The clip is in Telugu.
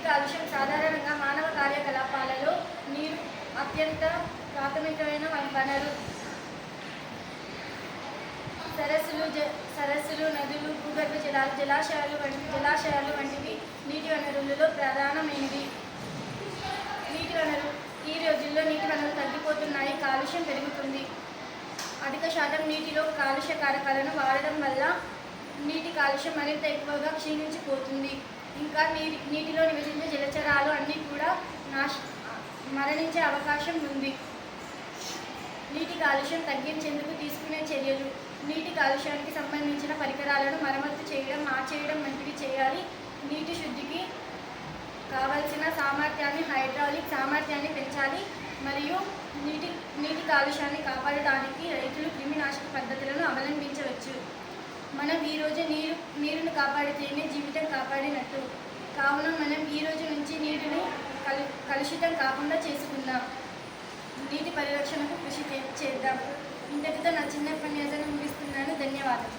కాలుష్యం సాధారణంగా మానవ కార్యకలాపాలలో నీరు అత్యంత ప్రాథమికమైన వనరు. సరస్సులు, నదులు, భూగర్భ జలాలు, జలాశయాలు వంటివి నీటి వనరులలో ప్రధానమైనవి. ఈ రోజుల్లో నీటి వనరులు తగ్గిపోతున్నాయి, కాలుష్యం పెరుగుతుంది. అధిక శాతం నీటిలో కాలుష్య కారకాలను వాడడం వల్ల నీటి కాలుష్యం మరింత ఎక్కువగా క్షీణించిపోతుంది. ఇంకా నీటిలో నివసించే జలచరాలు అన్నీ కూడా మరణించే అవకాశం ఉంది. నీటి కాలుష్యం తగ్గించేందుకు తీసుకునే చర్యలు: నీటి కాలుష్యానికి సంబంధించిన పరికరాలను మరమ్మతు చేయడం, మార్చేయడం వంటివి చేయాలి. నీటి శుద్ధికి కావలసిన హైడ్రాలిక్ సామర్థ్యాన్ని పెంచాలి. మరియు నీటి కాలుష్యాన్ని కాపాడడానికి రైతులు క్రిమినాశక పద్ధతులను అవలంబించవచ్చు. మనం ఈరోజు నీరును కాపాడితేనే జీవితం కాపాడినట్టు. కావున మనం ఈ రోజు నుంచి నీటిని కలుషితం కాకుండా చేసుకుందాం. నీటి పరిరక్షణకు కృషి చేద్దాం. ఇంతటితో నా చిన్న ఉపన్యాసాన్ని ముగిస్తున్నాను. ధన్యవాదాలు.